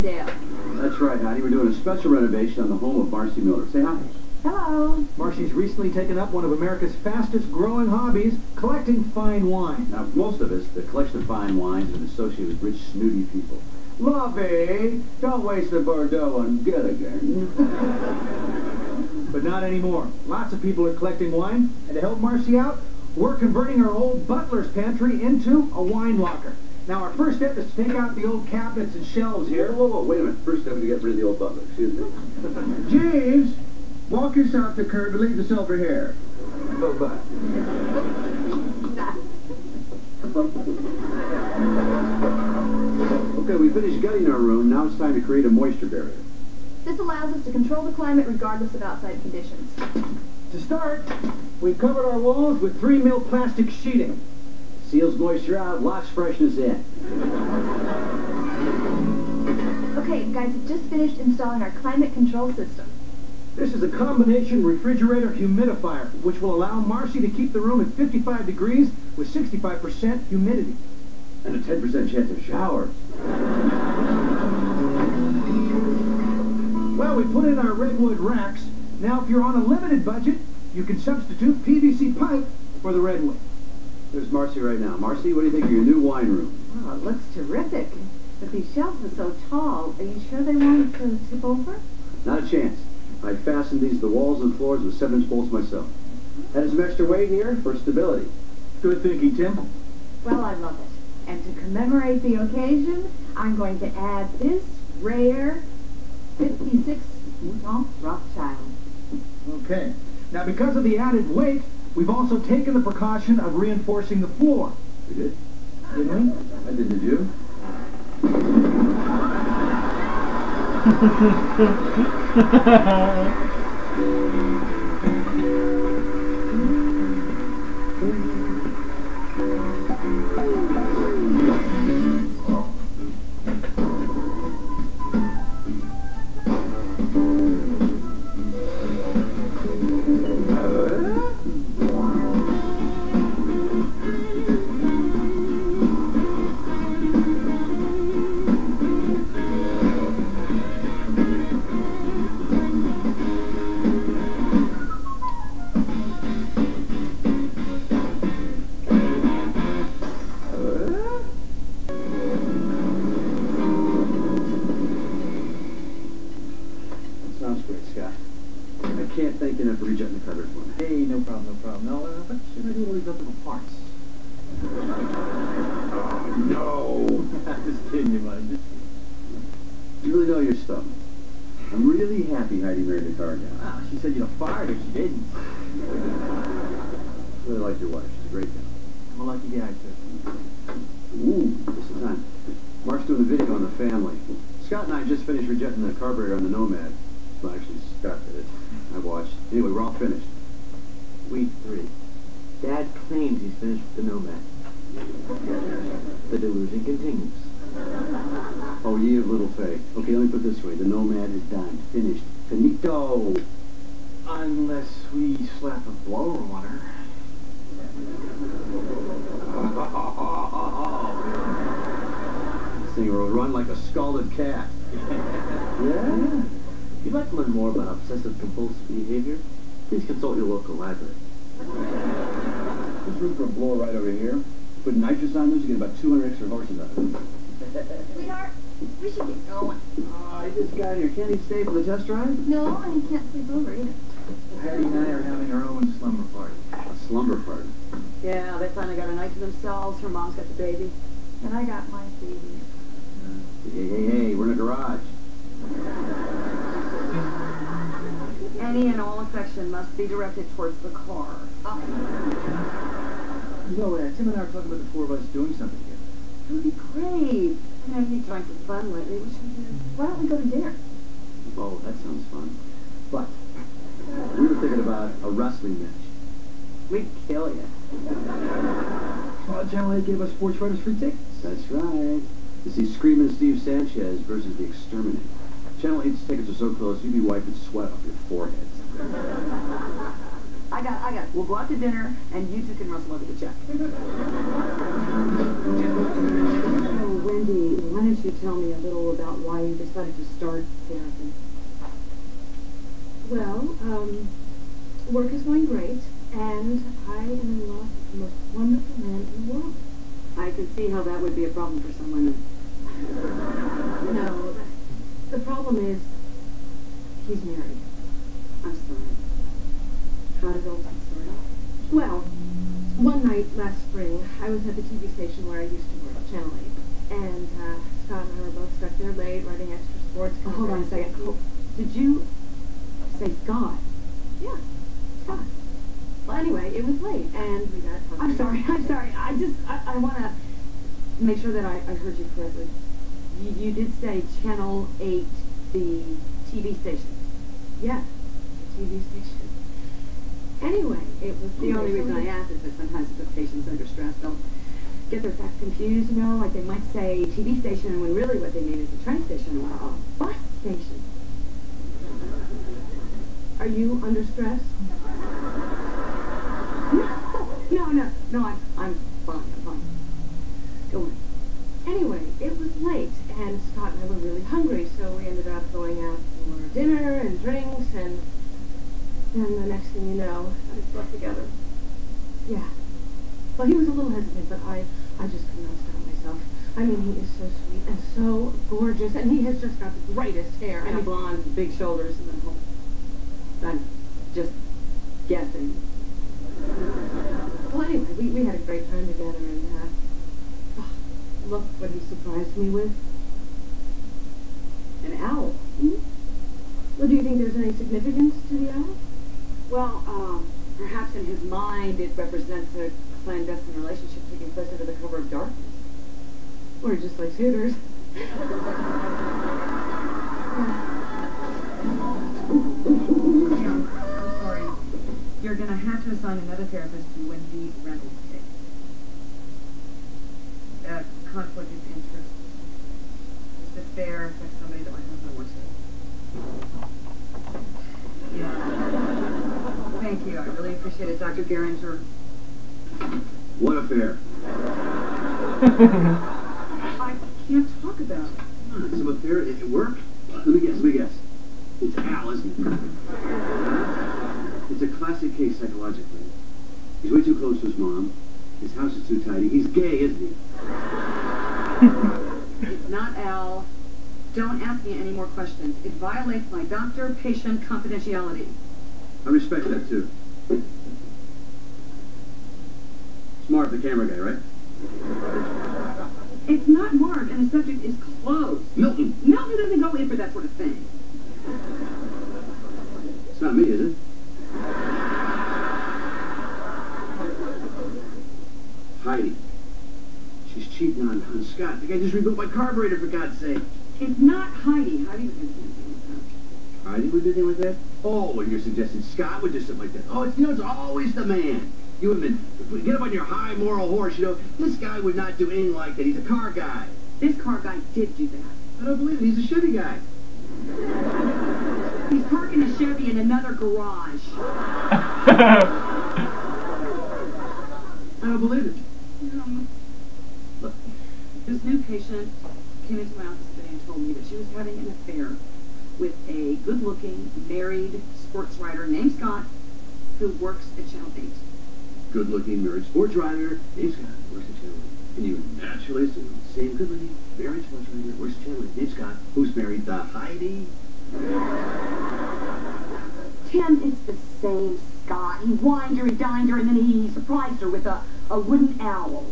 Dale. That's right, Heidi. We're doing a special renovation on the home of Marcy Miller. Say hi. Hello. Marcy's recently taken up one of America's fastest growing hobbies, collecting fine wine. Now, for most of us, the collection of fine wines is associated with rich, snooty people. Lovey, don't waste the Bordeaux on Gilligan. But not anymore. Lots of people are collecting wine, and to help Marcy out, we're converting our old butler's pantry into a wine locker. Now, our first step is to take out the old cabinets and shelves here. Whoa, wait a minute. First step is to get rid of the old butler. Excuse me. Jeeves, walk yourself to the curb and leave the silver here. Bye-bye. Okay, we finished gutting our room. Now it's time to create a moisture barrier. This allows us to control the climate regardless of outside conditions. To start, we've covered our walls with 3 mil plastic sheeting. Seals moisture out, locks freshness in. Okay, guys, I've just finished installing our climate control system. This is a combination refrigerator humidifier, which will allow Marcy to keep the room at 55 degrees with 65% humidity. And a 10% chance of showers. Well, we put in our redwood racks. Now, if you're on a limited budget, you can substitute PVC pipe for the redwood. There's Marcy right now. Marcy, what do you think of your new wine room? Oh, it looks terrific. But these shelves are so tall. Are you sure they won't tip over? Not a chance. I fastened these to the walls and floors with 7-inch bolts myself. Added some extra weight here for stability. Good thinking, Tim. Well, I love it. And to commemorate the occasion, I'm going to add this rare 56 Mouton Rothschild. Okay. Now, because of the added weight, we've also taken the precaution of reinforcing the floor. We did? Didn't we? I did. Did you? Sounds great, Scott. I can't thank you enough for rejetting the cupboard for me. Hey, no problem, no problem. No, but should I do all these other little parts? No! Just kidding you, buddy. Just You really know your stuff. I'm really happy Heidi married a car guy. Wow, she said you'd have fired her. She didn't. Really like your wife. She's a great gal. I'm a lucky guy, too. Ooh, just in time. Mark's doing a video on the family. Scott and I just finished rejecting the carburetor on the Nomad. Well, actually, Scott did it. I watched. Anyway, we're all finished. Week 3. Dad claims he's finished with the Nomad. The delusion continues. Oh, ye of little faith. Okay, let me put it this way. The Nomad is done. Finished. Finito. Unless we slap a blower on her. This thing will run like a scalded cat. Yeah? If you'd like to learn more about obsessive-compulsive behavior, please consult your local library. There's room for a blower right over here. Put nitrous on those, you get about 200 extra horses out of it. Sweetheart, we should get going. This guy here, can't he stay for the test drive? No, and he can't sleep over either. Patty and I are having our own slumber party. A slumber party. Yeah, they finally got a night to themselves. Her mom's got the baby. And I got my baby. Hey, we're in a garage. Any and all affection must be directed towards the car. You know, Tim and I were talking about the 4 of us doing something here. It would be great. I haven't had time for fun lately. Why don't we go to dinner? Oh, that sounds fun. But we were thinking about a wrestling match. We'd kill you. Well, Jill and Heidi gave us sports writers free tickets. That's right. To see Screamin' Steve Sanchez versus the Exterminator. Channel 8's tickets are so close, you'd be wiping sweat off your foreheads. I got it. We'll go out to dinner, and you two can wrestle over the check. Oh, wait Wendy, why don't you tell me a little about why you decided to start therapy? Well, work is going great, and I am in love with the most wonderful man in the world. I could see how that would be a problem for some women. No, the problem is, he's married. I'm sorry. How did all that start? Well, one night last spring, I was at the TV station where I used to work, Channel 8, and Scott and I were both stuck there late writing extra sports. Oh, hold on a second. Oh, did you say Scott? Yeah, Scott. Well, anyway, it was late, and we got hungry. I'm sorry. I want to make sure that I heard you correctly. You did say Channel 8, the TV station. Yeah, the TV station. Anyway, it was The only reason I ask is that sometimes the patients under stress don't get their facts confused, you know, like they might say TV station when really what they mean is a train station or a bus station. Are you under stress? No, I'm fine. Go on. Anyway, it was late, and Scott and I were really hungry, so we ended up going out for dinner and drinks, and then the next thing you know, we slept together. Yeah. Well, he was a little hesitant, but I just could not stop myself. I mean, he is so sweet and so gorgeous, and he has just got the greatest hair. And blonde, big shoulders, and then I'm just guessing. Well, anyway, we had a great time together, and look what he surprised me with. An owl. Mm-hmm. Well, do you think there's any significance to the owl? Well, perhaps in his mind it represents a clandestine relationship taking place under the cover of darkness. Or just like Hooters. I'm sorry. You're going to have to assign another therapist to Wendy Reynolds' case. Conflict of interest. This affair affects somebody that my husband works with. Yeah. Thank you. I really appreciate it, Dr. Geringer. What affair? I can't talk about it. Some affair at work? Let me guess. It's Al, isn't it? It's a classic case psychologically. He's way too close to his mom. His house is too tidy. He's gay, isn't he? It's not Al. Don't ask me any more questions. It violates my doctor-patient confidentiality. I respect that, too. It's Mark, the camera guy, right? It's not Mark, and the subject is closed. Milton! Milton doesn't go in for that sort of thing. It's not me, is it? Heidi. She's cheating on Scott. The guy just rebuilt my carburetor, for God's sake. It's not Heidi. Heidi would do anything like that. Heidi would do anything like that? Oh, well, you're suggesting Scott would do something like that. Oh, it's always the man. You women, get up on your high moral horse, This guy would not do anything like that. He's a car guy. This car guy did do that. I don't believe it. He's a Chevy guy. He's parking a Chevy in another garage. I don't believe it. Look, this new patient came into my office today and told me that she was having an affair with a good-looking, married sports writer named Scott who works at Channel 8. Good-looking, married sports writer named Scott works at Channel 8. And you naturally assume the same good-looking, married sports writer works at Channel 8 named Scott, who's married to Heidi. Tim, it's the same Scott. He wined her, he dined her, and then he surprised her with a wooden owl.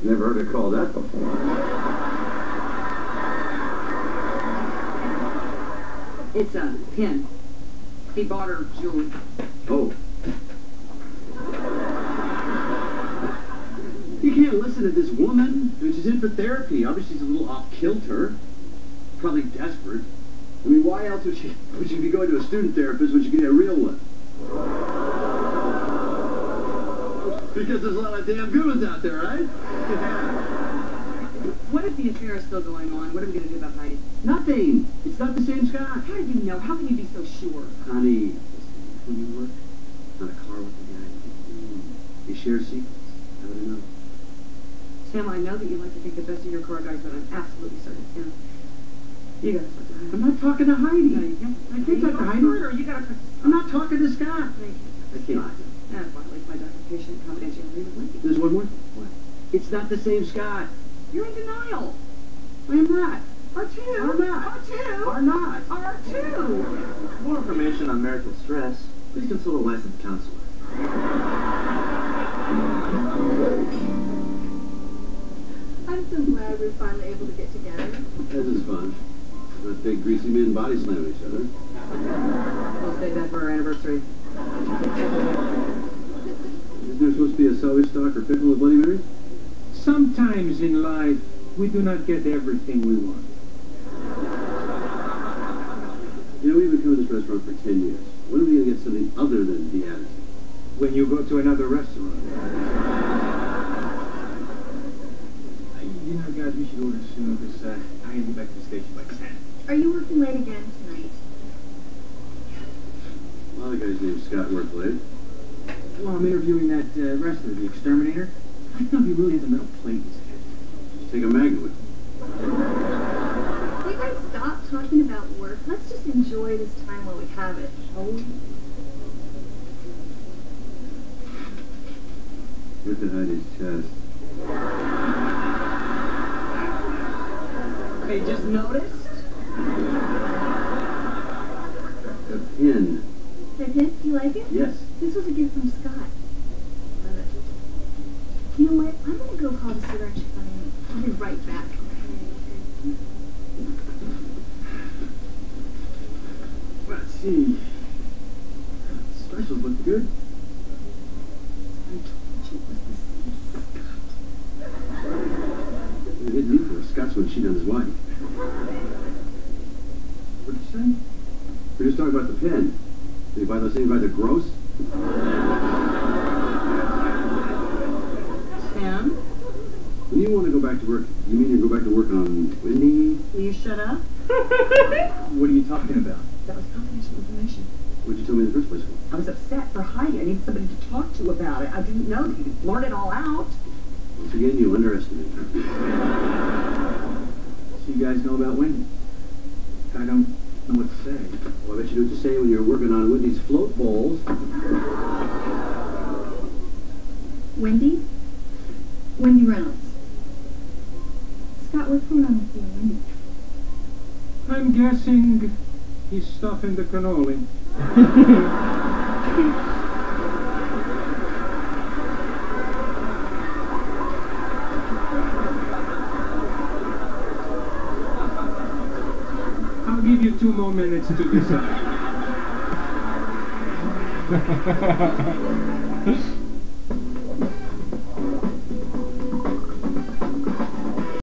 Never heard it called that before. It's a pin. He bought her jewelry. Oh. You can't listen to this woman. I mean, she's in for therapy. Obviously, she's a little off-kilter. Probably desperate. I mean, why else would she be going to a student therapist when she could get a real one? Because there's a lot of damn good ones out there, right? What if the affair is still going on? What are we going to do about Heidi? Nothing. It's not the same Scott. How do you know? How can you be so sure? Honey, when you work on a car with a guy, They share secrets. How would I know? Sam, I know that you like to think the best of your car guys, but I'm absolutely certain, Sam, you gotta talk to Heidi. I'm not talking to Heidi. No, you can't. I can't talk to Heidi. Or you gotta talk to I'm not talking to Scott. No, you I can't. can't. That violates my patient confidentiality with Lincoln. There's one more. What? It's not the same Scott. You're in denial. I am not. R2. Are not. R2. Are not. R2. For more information on marital stress, please consult a licensed counselor. I'm so glad we're finally able to get together. This is fun. Let big greasy men body slam each other. We'll save that for our anniversary. Isn't there supposed to be a celery stalk or pickle at Bloody Mary's? Sometimes in life, we do not get everything we want. You know, we've been coming to this restaurant for 10 years. When are we going to get something other than the attitude? When you go to another restaurant. You know, guys, we should order soon because I gotta get back to the station by 10. Are you working late again tonight? A lot of guys named Scott work late. Well, I'm interviewing that wrestler, the exterminator. I thought he really has a metal plate in his head. Just take a magnet with you. Will you guys stop talking about work? Let's just enjoy this time while we have it, shall we? Look at Heidi's chest. They just noticed? A pin. That hit? You like it? Yes. This was a gift from Scott. Love it. You know what? I'm gonna go call the sugar and check on him. I'll be right back. Let's see. Specials look good. They hit me for a Scott's when she done his wife. What did you say? We're just talking about the pen. Did you buy those things by the gross? Sam, When you want to go back to work, you mean you go back to work on Wendy? will you shut up? What are you talking about? That was confidential information. What'd you tell me in the first place for? I was upset for Heidi. I needed somebody to talk to about it. I didn't know that you could blurt it all out. Once again, you underestimate me. So you guys know about Wendy? I don't know what to say. Well, I bet you knew what to say when you were working on Wendy's float bowls. Wendy? Wendy Reynolds. Scott, what's going on with you and Wendy? I'm guessing he's stuffing the cannoli. I'll give you 2 more minutes to decide.